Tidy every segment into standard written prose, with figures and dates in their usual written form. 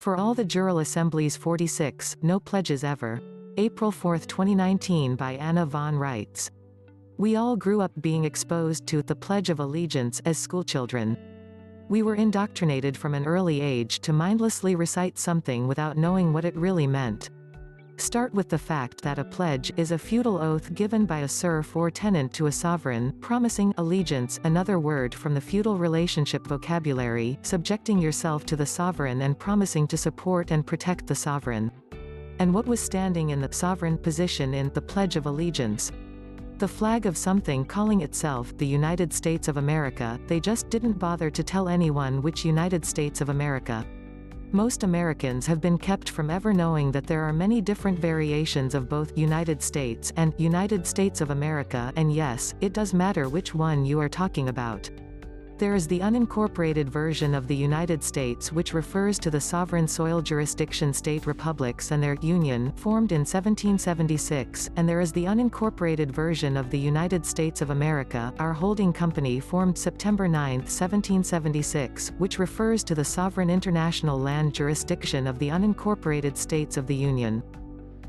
For all the Jural Assemblies 46, No Pledges Ever. April 4, 2019 by Anna von Reitz. We all grew up being exposed to the Pledge of Allegiance as schoolchildren. We were indoctrinated from an early age to mindlessly recite something without knowing what it really meant. Start with the fact that a pledge is a feudal oath given by a serf or tenant to a sovereign, promising allegiance, another word from the feudal relationship vocabulary, subjecting yourself to the sovereign and promising to support and protect the sovereign. And what was standing in the sovereign position in the Pledge of Allegiance? The flag of something calling itself the United States of America. They just didn't bother to tell anyone which United States of America. Most Americans have been kept from ever knowing that there are many different variations of both United States and United States of America, and yes, it does matter which one you are talking about. There is the unincorporated version of the United States, which refers to the sovereign soil jurisdiction state republics and their union, formed in 1776, and there is the unincorporated version of the United States of America, our holding company formed September 9, 1776, which refers to the sovereign international land jurisdiction of the unincorporated states of the Union.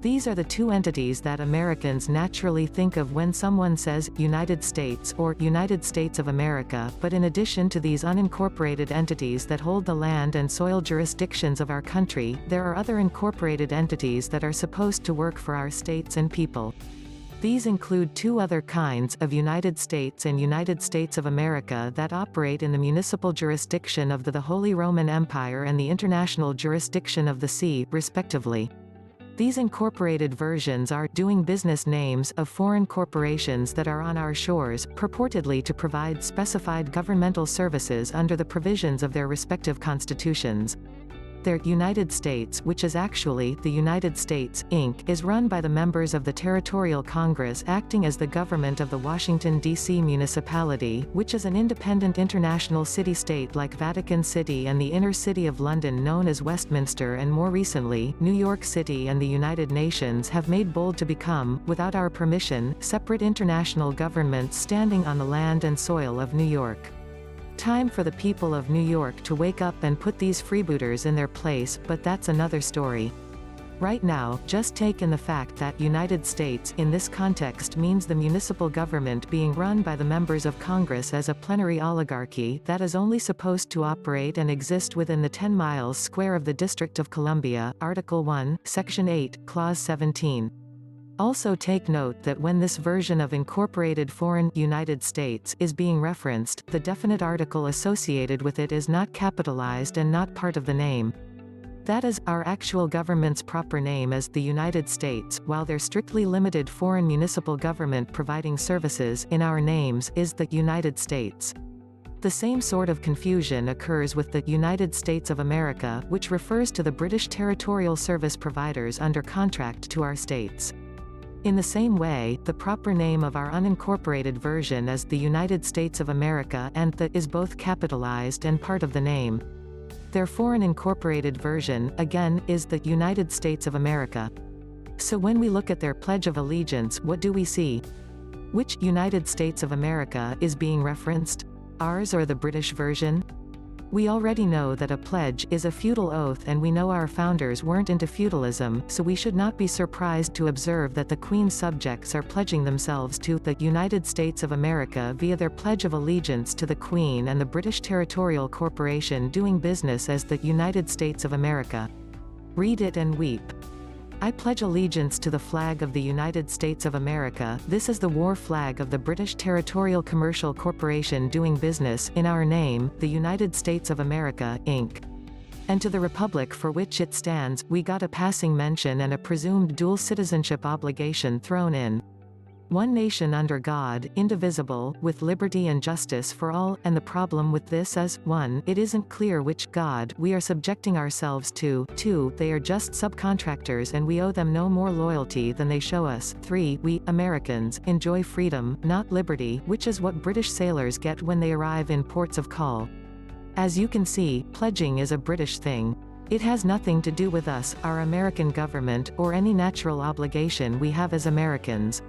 These are the two entities that Americans naturally think of when someone says United States or United States of America, but in addition to these unincorporated entities that hold the land and soil jurisdictions of our country, there are other incorporated entities that are supposed to work for our states and people. These include two other kinds of United States and United States of America that operate in the municipal jurisdiction of the Holy Roman Empire and the international jurisdiction of the sea, respectively. These incorporated versions are doing business names of foreign corporations that are on our shores, purportedly to provide specified governmental services under the provisions of their respective constitutions. Their United States, which is actually the United States, Inc., is run by the members of the Territorial Congress acting as the government of the Washington, D.C. municipality, which is an independent international city-state like Vatican City and the inner city of London known as Westminster, and more recently, New York City and the United Nations have made bold to become, without our permission, separate international governments standing on the land and soil of New York. Time for the people of New York to wake up and put these freebooters in their place, but that's another story. Right now, just take in the fact that United States in this context means the municipal government being run by the members of Congress as a plenary oligarchy that is only supposed to operate and exist within the 10 miles square of the District of Columbia, Article 1, Section 8, Clause 17. Also take note that when this version of incorporated foreign United States is being referenced, the definite article associated with it is not capitalized and not part of the name. That is, our actual government's proper name is the United States, while their strictly limited foreign municipal government providing services in our names is the United States. The same sort of confusion occurs with the United States of America, which refers to the British territorial service providers under contract to our states. In the same way, the proper name of our unincorporated version is the United States of America, and the is both capitalized and part of the name. Their foreign incorporated version, again, is the United States of America. So when we look at their Pledge of Allegiance, what do we see? Which United States of America is being referenced? Ours or the British version? We already know that a pledge is a feudal oath, and we know our founders weren't into feudalism, so we should not be surprised to observe that the Queen's subjects are pledging themselves to the United States of America via their Pledge of Allegiance to the Queen and the British Territorial Corporation doing business as the United States of America. Read it and weep. I pledge allegiance to the flag of the United States of America. This is the war flag of the British Territorial Commercial Corporation doing business in our name, the United States of America, Inc. And to the republic for which it stands, we got a passing mention and a presumed dual citizenship obligation thrown in. One nation under God, indivisible, with liberty and justice for all, and the problem with this is, 1, it isn't clear which God we are subjecting ourselves to, 2, they are just subcontractors and we owe them no more loyalty than they show us, 3, we, Americans, enjoy freedom, not liberty, which is what British sailors get when they arrive in ports of call. As you can see, pledging is a British thing. It has nothing to do with us, our American government, or any natural obligation we have as Americans.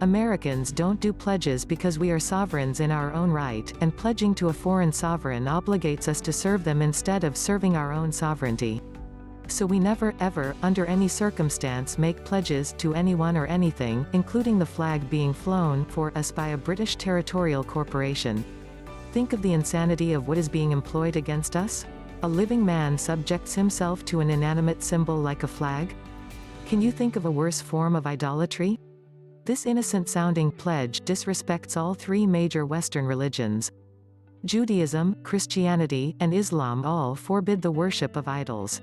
Americans don't do pledges because we are sovereigns in our own right, and pledging to a foreign sovereign obligates us to serve them instead of serving our own sovereignty. so we never, ever, under any circumstance make pledges to anyone or anything, including the flag being flown for us by a British territorial corporation. Think of the insanity of what is being employed against us? A living man subjects himself to an inanimate symbol like a flag? Can you think of a worse form of idolatry? This innocent-sounding pledge disrespects all three major Western religions. Judaism, Christianity, and Islam all forbid the worship of idols.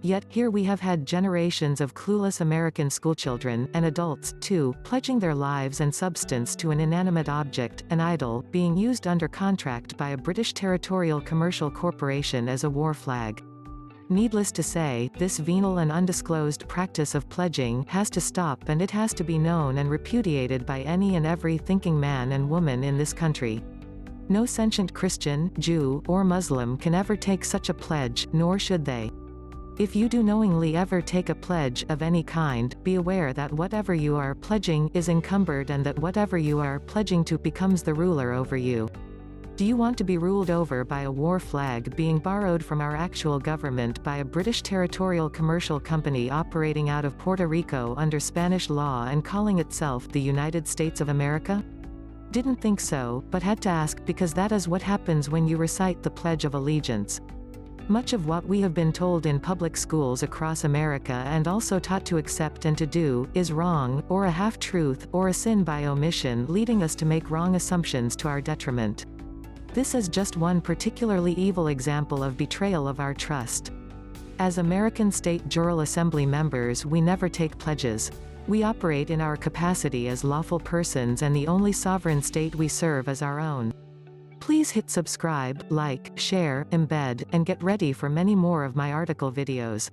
Yet, here we have had generations of clueless American schoolchildren, and adults, too, pledging their lives and substance to an inanimate object, an idol, being used under contract by a British territorial commercial corporation as a war flag. Needless to say, this venal and undisclosed practice of pledging has to stop, and it has to be known and repudiated by any and every thinking man and woman in this country. No sentient Christian, Jew, or Muslim can ever take such a pledge, nor should they. If you do knowingly ever take a pledge of any kind, be aware that whatever you are pledging is encumbered, and that whatever you are pledging to becomes the ruler over you. Do you want to be ruled over by a war flag being borrowed from our actual government by a British territorial commercial company operating out of Puerto Rico under Spanish law and calling itself the United States of America? Didn't think so, but had to ask, because that is what happens when you recite the Pledge of Allegiance. Much of what we have been told in public schools across America, and also taught to accept and to do, is wrong, or a half-truth, or a sin by omission, leading us to make wrong assumptions to our detriment. This is just one particularly evil example of betrayal of our trust. As American state Jural Assembly members, we never take pledges. We operate in our capacity as lawful persons, and the only sovereign state we serve is our own. Please hit subscribe, like, share, embed, and get ready for many more of my article videos.